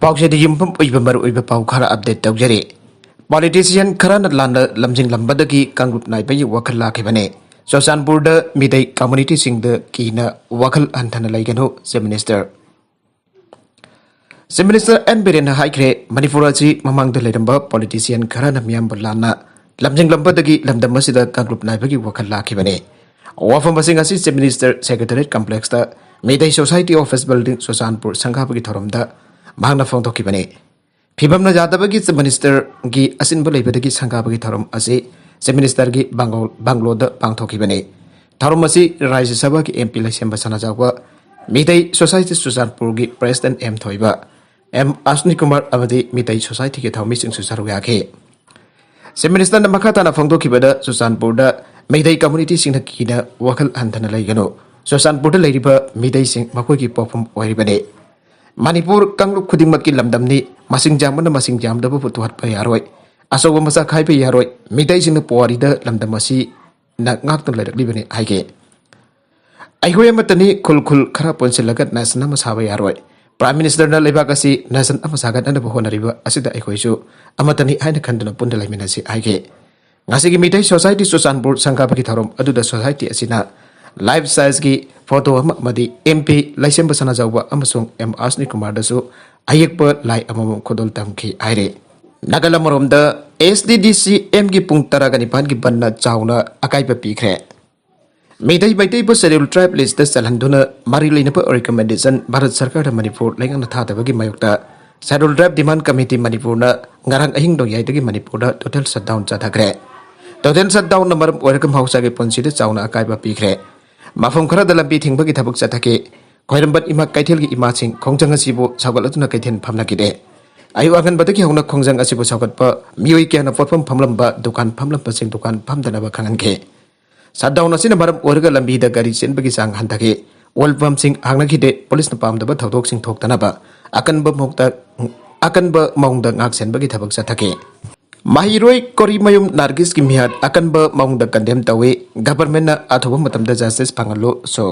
पाउसेदी युमफम उइबा मरु उइबा पाउ खरा update तौजरे politician खराना लाना लमजिंग लंबदगी कांग्रुप नाइबई वखल लाखिबने सोसानपुर मिदै कम्युनिटी सिंग कीना वखल हंथन लैगनु चीफ मिनिस्टर एन बिरेन हाइख्रे मणिपुर असी ममांग लेरंबा पॉलिटिशियन खराना मियाम लाना लमजिंग लंबदगी लमदम मसिदा कांग्रुप नाइबगी वखल लाखिबने वाफम बसिंग असी चीफ मिनिस्टर सेक्रेटरीट कॉम्प्लेक्स मिदै सोसाइटी ऑफिस बिल्डिंग सोसानपुर संघाबगी थोरमदा मांगना फोंदोखिबने फिबम जादबगी चीफ मिनिस्टर की असिनब लेबदगी संगाबगी थरम असे चीफ मिनिस्टर की बांग्लोद पांगथोखिबने थरम असी राज्य सभा की एमपी लैसेंब सनाजावा मिदै सोसाइटी सुजानपुर की president M Thoiba M Ashwini Kumar अमदी मिदै सोसाइटी के थौमी सिंह सुसरु याखे चीफ मिनिस्टर मखाताना फोंदोखिबदा सुजानपुर मिदै कम्युनिटी सिंह कीना वखल हंथन लैगनो सुजानपुर लेरिबा मिदै सिंह मखोगी पोफम ओइरिबने मणिपुर कांग्रुप खुदिमक की लमदमनी मसिंग जामन मसिंग जामदब पुतुहत यारोय असोब मसा खाइब यारोय मिदै सिंह पोवारीद लमदम असी नागत लेरकलिबने हाइगे अइहोय मतनी खुल खुल खरा पोंसिलगत नेशनल मसाब यारोय प्राइम मिनिस्टर न लेबाक असी नेशन अमसागत अनब होनरिबा असिदा अइहोयसु अमतनी हाइन खंदन पुंद लैमिनसी हाइगे ngasi मिदै सोसाइटी सुचानपुर संगाबगी थरम अदुदा सोसाइटी असिना लाइफ साइज की फोटो मदी एमपी लाइसेंब सनाजाउबा अमसुंग एम अश्विनी कुमार दसु अयेक्प लाई अमम खोदोल तमखि आइरे नागालमरोमदा एसडीडीसी एम की पुंग तरागनिपान की बन्ना चाउना अकाइब पीख्रे मेदै बैतै बो शेड्यूल ट्राइब लिस्ट चलहंदुना मारि लैनब रिकमेंडेशन भारत सरकार मणिपुर लैंगन थादबगी मायोक्ता schedule tribe demand committee Manipur ngarang ahing do yaidagi Manipur total shutdown चाथाग्रे टोटल शटडाउन मरम ओरकम हाउसा के पंसीद चाउना अकाइब पीख्रे मफम खरद लंबी थिंबगी थबक चथके खैरंबत इमा कैथेल की इमा सिंह खोंजंग असिबो सावगलतुना कैथेन फमनागिदे आयु आगनबदगी हौना खोंजंग असिबो सावगतप मियोय क्याना फोटफम फमलंबा दुकान फमलंबा सिंह दुकान फमदनबा खंगनखे शटडाउन असिना मरम ओरग लंबी द गाड़ी चेनबगी सांग हंथके ओल पम सिंह हांगनखिदे पुलिस न पामदबा थौदोक Singh थोक्तनबा अकनब मौंगद ngak senbagi thabak chathake mahiroi korimayum nargis ki mihat akanba mauda condemn tawe government na athoba matamda justice phangalo so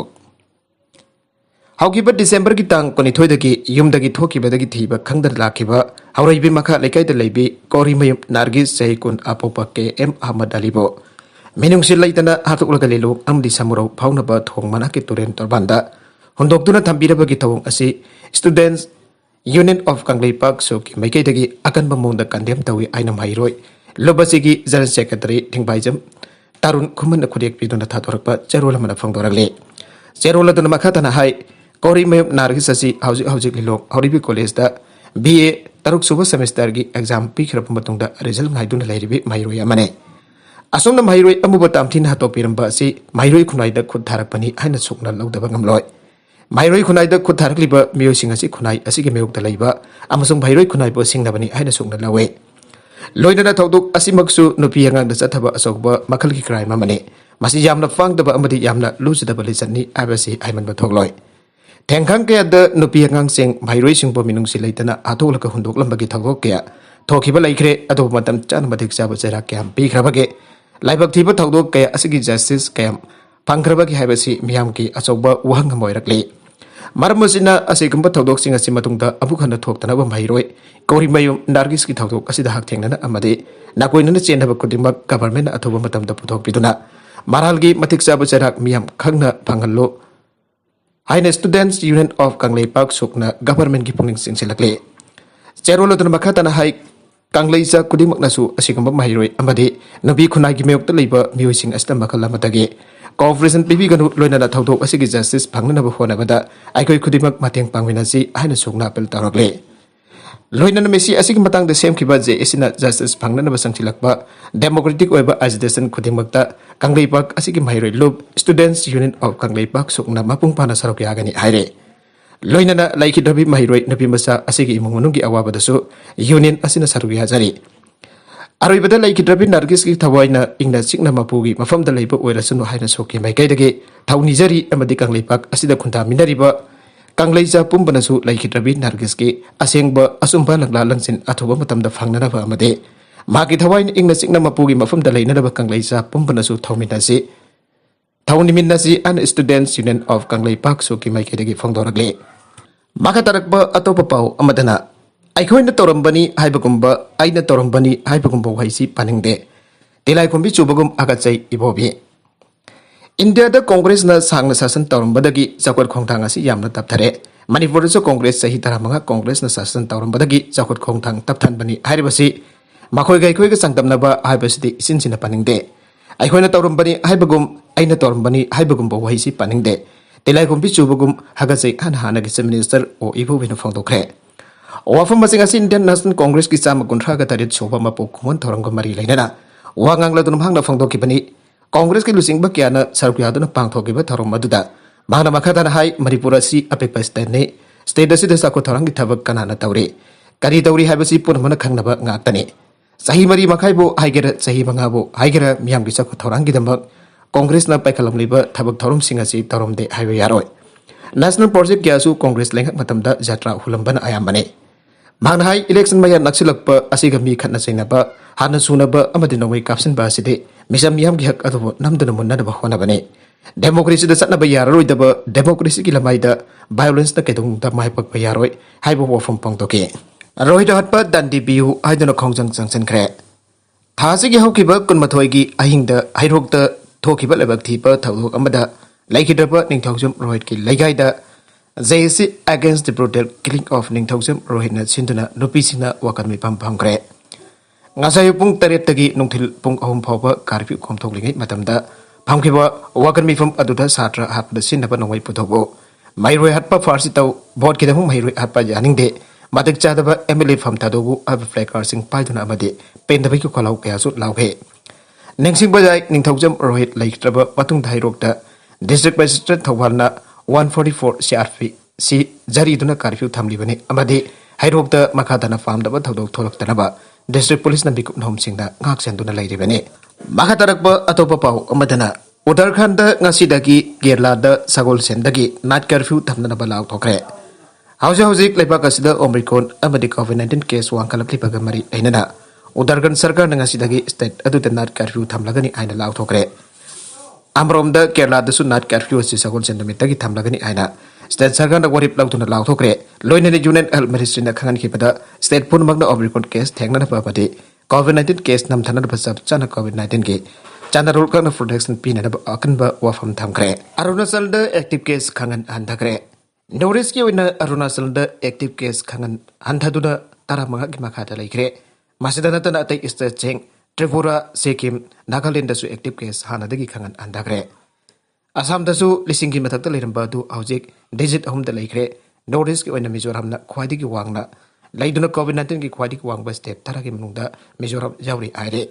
haugiba december ki tang konithoi dagi yumdagi thokibadagi thiba khangdar lakhiba hauraibi makha lekai da leibi korimayum nargis saikun apopa ke m ahmad alibo menungsi laitana hatukla lelo amdi samuro phaunaba thongmana ki turen torbanda hondokduna thambirabagi thawong asi students Union of Kangleipak so ki maikai dagi akan bamongda condemn tawi aina mairoi lobasigi general secretary thingbaijam tarun khuman khudek piduna thatorakpa cherola mana phangdoragle cherola duna makhatana hai kori mayum nargis asi hauji lilok horibi college da BA taruk suba semester gi exam pi khirap matungda result ngaiduna lairibi mairoi amane asomna mairoi amuba tamthin hatopiramba asi mairoi khunai da khud tharakpani aina sukna lawdaba ngamloi माइरोई खुनाई द खुद थारकलिब मियोसिंग असि खुनाई असि के मेउक तलैबा अमसुंग भाइरोई खुनाई बो सिंगनबनी हाइना सुंगना लवे लोइना थौदुक असिमक्सु नुपी अंगांग द चथबा असोगबा मखल की क्राइम अमने मसि यामना फांगदबा अमदि यामना लुजदबा लिसनी आबसि आइमन बथोगलोय थेंखांग के द नुपी अंगांग सिंग भाइरोई सिंग बो मिनुंग सिलैतना आथोलक हुंदोक लंबगी थगो के थोखिबा लैख्रे अदो मतम चान मदिक चाबा चेरा के पीख्रबगे लाइबक थिबा थौदोक के असि जस्टिस के फंग्रबगी हाइबसि मियाम की अचौबा वहंग मोइरकले मरमसिना असिगुंबा थौदोकसिंग असि मतुंगदा अबुखन थोक्तनबा माइरोय कोरिमयुम नार्गिस की थौदोक असिदा हाक्थेंगना अमदे नाकोइनना चेनबा खुदिमक गवर्नमेंट अथोबा मतमदा पुथोकपिदुना मारालगी मथिक चाबा चेराक मियाम खंगना फंगल्लो हाइना स्टूडेंट्स यूनियन ऑफ कंगलेपाक सुकना गवर्नमेंट की पुनिंग सिंगसिलकले चेरोलो दन मखातना हाइ कंगलेजा खुदिमकनासु असिगुंबा माइरोय अमदे नबी खुनागी मेयोक्ता लेबा मियोसिंग अस्ता मखल अमदगे कॉपरेशन पीबीगनु लोइना थौदोक असिगी जस्टिस फंगनब होनबदा आइकोइ खुदिमक मतेंग पांगमिनासी हाइना सुगना अपील तौरकले लोइना मेसी असिगी मतंग द सेमखिबा जे एसिना जस्टिस फंगनब संथिलकबा डेमोक्रेटिक ओइबा एजिटेशन खुदिमकता कंगलेपाक असिगी माइरोइ लुब स्टूडेंट्स यूनियन ऑफ कंगलेपाक सुगना मपुंग पाना सरक यागनी हाइरे लोइना लाइखिदबि माइरोइ नबि मसा असिगी इमुंगनुगी अवाबदसु यूनियन असिना सरक याजरी अरोइबदा लाइखिद्रबि नार्गिस की थवाइना इंगना चिकना मपुगी मफमदा लेबा ओइरसनु हाइना सोके माइकैदगे थौनिजरी अमदि कंगलेपाक असिदा खुंता मिनरिबा कंगलेजा पुंबनसु लाइखिद्रबि नार्गिस की असेंगबा असुंबा लंगला लंसिन अथोबा मतमदा फंगनबा अमदे मागी थवाइना इंगना चिकना मपुगी मफमदा लेनरबा कंगलेजा पुंबनसु थौमिनासी थौनिमिनासी अन स्टूडेंट्स यूनियन ऑफ कंगलेपाक सोके माइकैदगे फंगदोरगले माखा तरकबा अतोपा पाउ अमदना ꯑꯩꯈꯣꯏꯅ ꯇꯧꯔꯝꯕꯅꯤ ꯍꯥꯏꯕꯒꯨꯝꯕ ꯑꯩꯅ ꯇꯧꯔꯝꯕꯅꯤ ꯍꯥꯏꯕꯒꯨꯝꯕ ꯋꯥꯍꯩꯁꯤ ꯄꯥꯅꯤꯡꯗꯦ ꯇꯤꯂꯥꯏꯈꯣꯝꯕꯤ ꯆꯨꯕꯒꯨꯝ ꯑꯒꯠꯆꯩ ꯏꯕꯣꯕꯤ ꯏꯟꯗꯤꯌꯥꯗ ꯀꯣꯡꯒ꯭ꯔꯦꯁꯅ ꯁꯥꯡꯅ ꯁꯥꯁꯟ ꯇꯧꯔꯝꯕꯗꯒꯤ ꯆꯥꯎꯈꯠ ꯈꯣꯡꯊꯥꯡ ꯑꯁꯤ ꯌꯥꯝꯅ ꯇꯞꯊꯔꯦ ꯃꯅꯤꯄꯨꯔꯗꯁꯨ ꯀꯣꯡꯒ꯭ꯔꯦꯁ ꯆꯍꯤ 15 ꯀꯣꯡꯒ꯭ꯔꯦꯁꯅ ꯁꯥꯁꯟ ꯇꯧꯔꯝꯕꯗꯒꯤ ꯆꯥꯎꯈꯠ ꯈꯣꯡꯊꯥꯡ ꯇꯞꯊꯟꯕꯅꯤ ꯍꯥꯏꯔꯤꯕꯁꯤ ꯃꯈꯣꯏꯒ ꯑꯩꯈꯣꯏꯒ ꯆꯥꯡꯗꯝꯅꯕ ꯍꯥꯏꯕꯁꯤꯗꯤ ꯏꯆꯤꯟꯁꯤꯅ ꯄꯥꯅꯤꯡꯗꯦ ꯑꯩꯈꯣꯏꯅ ꯇꯧꯔꯝꯕꯅꯤ ꯍꯥꯏꯕꯒꯨꯝ ꯑꯩꯅ ꯇꯧꯔꯝꯕꯅꯤ ꯍꯥꯏꯕꯒꯨꯝꯕ ꯋꯥꯍꯩꯁꯤ ꯄꯥꯅꯤꯡꯗꯦ ꯇꯤꯂꯥꯏꯈꯣꯝꯕꯤ ꯆꯨꯕꯒꯨꯝ ꯍꯒꯠꯆꯩ ꯍꯥꯟꯅꯒꯤ ꯆꯤꯐ ꯃꯤꯅꯤꯁꯇꯔ ꯑꯣ ꯏꯕꯣꯕꯤꯅ ꯐꯣꯡꯗꯣꯛꯈ꯭ꯔꯦ ꯋꯥꯐꯝ ꯑꯁꯤ ꯉꯁꯤ ꯏꯟꯗꯤꯌꯟ ꯅꯦꯁꯅꯦꯜ ꯀꯣꯡꯒ꯭रेसꯀꯤ 139 ꯁꯨꯕ ꯃꯄꯣꯛ ꯈꯨꯃꯟ ꯊꯧꯔꯝꯒ ꯃꯔꯤ ꯂꯩꯅꯅ ꯋꯥ ꯉꯥꯡꯂꯗꯨꯅ ꯃꯍꯥꯛꯅ ꯐꯣꯡꯗꯣꯛꯈꯤꯕꯅꯤ ꯀꯣꯡꯒ꯭रेसꯀꯤ ꯂꯨꯆꯤꯡꯕ ꯀꯌꯥꯅ ꯁꯔꯨꯛ ꯌꯥꯗꯨꯅ ꯄꯥꯡꯊꯣꯛꯈꯤꯕ ꯊꯧꯔꯝ ꯑꯗꯨꯗ ꯃꯍꯥꯛꯅ ꯃꯈꯥ ꯇꯥꯅ ꯍꯥꯏ ꯃꯅꯤꯄꯨꯔ ꯑꯁꯤ ꯑꯄꯤꯛꯄ ꯁ꯭ꯇꯦꯠꯅꯤ ꯁ꯭ꯇꯦꯠ ꯑꯁꯤꯗ ꯆꯥꯎꯈꯠ ꯊꯧꯔꯥꯡꯒꯤ ꯊꯕꯛ ꯀꯅꯥꯅ ꯇꯧꯔꯤ ꯀꯔꯤ ꯇꯧꯔꯤ ꯍꯥꯏꯕꯁꯤ ꯄꯨꯝꯅꯃꯛꯅ ꯈꯪꯅꯕ ꯉꯥꯛꯇꯅꯤ ꯆꯍꯤ 4 ꯃꯈꯥꯏꯕꯨ ꯍꯥꯏꯒꯦꯔꯥ ꯆꯍꯤ 5ꯕꯨ ꯍꯥꯏꯒꯦꯔꯥ ꯃꯤꯌꯥꯝꯒꯤ ꯆꯥꯎꯈꯠ ꯊꯧꯔꯥꯡꯒꯤꯗꯃꯛ ꯀꯣꯡꯒ꯭रेसꯅ ꯄꯥꯏꯈꯠꯂꯝꯂꯤꯕ ꯊꯕꯛ ꯊꯧꯔꯝꯁꯤꯡ ꯑꯁꯤ ꯇꯧꯔꯝꯗꯦ ꯍꯥꯏꯕ ꯌꯥꯔꯣꯏ ꯅꯦꯁꯅꯦꯜ ꯄ꯭ꯔꯣꯖꯦꯛट ꯀꯌꯥꯁꯨ ꯀꯣꯡꯒ꯭रेस ꯂꯩꯉꯥꯛ ꯃꯇꯝꯗ ꯖꯥꯇ꯭ꯔꯥ ꯍꯨꯜꯂꯝꯕꯅ ꯑꯌꯥꯝꯕꯅꯤ ꯃꯍꯥꯛꯅ ꯍꯥꯏ ꯏꯂꯦꯛꯁꯟ ꯃꯌꯥ ꯅꯛꯁꯤꯜꯂꯛꯄ ꯑꯁꯤꯒ ꯃꯤ ꯈꯠꯅ ꯆꯩꯅꯕ ꯍꯥꯟꯅ ꯁꯨꯅꯕ ꯑꯃꯗꯤ ꯅꯣꯡꯃꯩ ꯀꯥꯞꯁꯤꯟꯕ ꯑꯁꯤꯗꯤ ꯃꯤꯆꯝ ꯃꯤꯌꯥꯝꯒꯤ ꯍꯛ ꯑꯗꯨꯕꯨ ꯅꯝꯗꯨꯅ ꯃꯨꯟꯅꯅꯕ ꯍꯣꯠꯅꯕꯅꯤ ꯗꯦꯃꯣꯀ꯭ꯔꯦꯁꯤꯗ ꯆꯠꯅꯕ ꯌꯥꯔꯔꯣꯏꯗꯕ ꯗꯦꯃꯣꯀ꯭ꯔꯦꯁꯤꯒꯤ ꯂꯝꯕꯥꯏꯗ ꯚꯥꯏꯑꯣꯂꯦꯟꯁꯅ ꯀꯩꯗꯧꯅꯨꯡꯗ ꯃꯥꯏ ꯄꯥꯛꯄ ꯌꯥꯔꯣꯏ ꯍꯥꯏꯕ ꯋꯥꯐꯝ ꯐꯣꯡꯗꯣꯛꯈꯤ ꯔꯣꯍꯤꯠ ꯍꯠꯄ ꯗꯟꯗꯤ ꯄꯤꯌꯨ ꯍꯥꯏꯗꯨꯅ ꯈꯣꯡꯖꯪ ꯆꯪꯁꯤꯟꯈ꯭ꯔꯦ ꯊꯥ ꯑꯁꯤꯒꯤ ꯍꯧꯈꯤꯕ 12ꯒꯤ ꯑꯍꯤꯡꯗ ꯍꯩꯔꯣꯛꯇ ꯊꯣꯛꯈꯤꯕ ꯂꯥꯏꯕꯛ ꯊꯤꯕ ꯊꯧꯗꯣꯛ ꯑꯃꯗ ꯂꯩꯈꯤꯗ꯭ꯔꯕ ꯅꯤꯡꯊꯧꯖꯝ ꯔꯣꯍꯤꯠꯀꯤ ꯂꯩꯀꯥꯏꯗ JSC against the brutal killing of Ningthaujam Rohitna Sinduna Nupisina Wakan Mipam Pamkre Ngasay pung 8 nungthil pung 3 fawba karfyu khomthoklingai matamda phamkhiba wakan mifam aduda satra hapda sinaba nongwai puthobo mairoi hatpa farsi taw vote kidamung mairoi hatpa janingde madik chadaba MLA pham tadobu ab flaker sing paiduna amade pendabai ku khalau kaya su lauhe nengsing bajai Ningthaujam Rohit laiktraba patung dhairokta district magistrate thawalna 144 CRP si jari duna curfew thamlibani amadi hairokta makadana famdaba thodok tholaktanaba district police na bikup nom singda ngak senduna lairibani makatarakba atopa pau amadana Uttarakhand da ngasidagi Kerala da sagol sendagi night curfew thamnaba law thokre hauzik leibak asida Omicron amadi COVID-19 case wangkalaklibaga mari ainana Uttarakhand sarkar na ngasidagi state aduda night curfew thamlagani aina law thokre Amromda Kerala da su night curfew si sagol sendamitagi thamlagani aina state sarkar na warip lawtuna law thokre loinani Union Health Ministry na khangan khibada state punmagna Omicron case thengna babadi COVID-19 case namthana basab chana COVID-19 ge chana rule kana protection pina na akanba wafam thamkre Arunachal da active case khangan handakre Northeast ki wina Arunachal da active case khangan handaduna taramanga gi makhada laikre masida natana atai state cheng Tripura Sikkim Nagaland da su active case hanadagi khangan handakre Assam da su lising gi mathakta leiramba du hauzik digit ahum da laikre Northeast ki wina Mizoram na khwaidigi wangna laiduna COVID-19 ki khwaidigi wangba state taragi manungda Mizoram yauri aire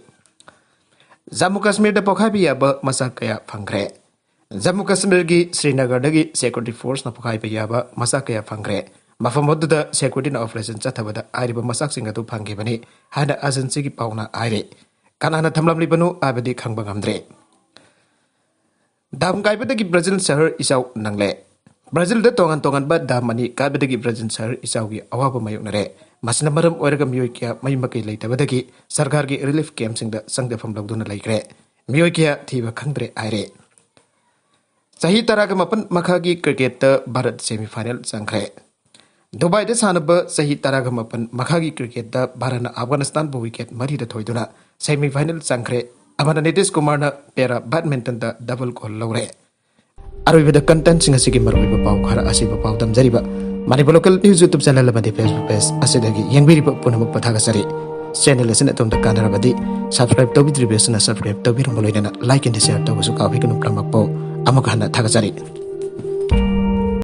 Jammu Kashmir da pokhaibi yaba masak kaya phangre Jammu Kashmir gi Srinagar dagi security force na pokhaibi yaba masak kaya phangre mafam oduda security na operation chathabada airiba masak singa du phangibani hana agency gi pauna aire kanana thamlamlibanu abadi khangba ngamdre Dam kaibadagi Brazil shahar isau nangle Brazil da tongan ba damani kaibadagi Brazil shahar isau gi awaba mayoknare masina maram oiraga miyoi kya maymakai leitabadagi sarkar gi relief camp singda sangdafam lawduna laikre miyoi kya thiba khangdre aire Sahi taraga mapan makhagi cricket da Bharat semi final changkhre Dubai da sanaba sahi taraga mapan makhagi cricket da Bharat Afghanistan bu wicket mari da thoiduna semi final changkhre amana Nitish Kumar na pera badminton da double goal lawre Arwibada content singa sigi marwiba pau khara asiba pau damjariba Manipur local news YouTube channel amadi Facebook page asidagi yengbiriba punamak pathaga sari channel asina tumda kanarabadi subscribe tobidribesna subscribe tobirum boloidana like and share tobusu kawhikanu pramakpo amaka hana thaga sari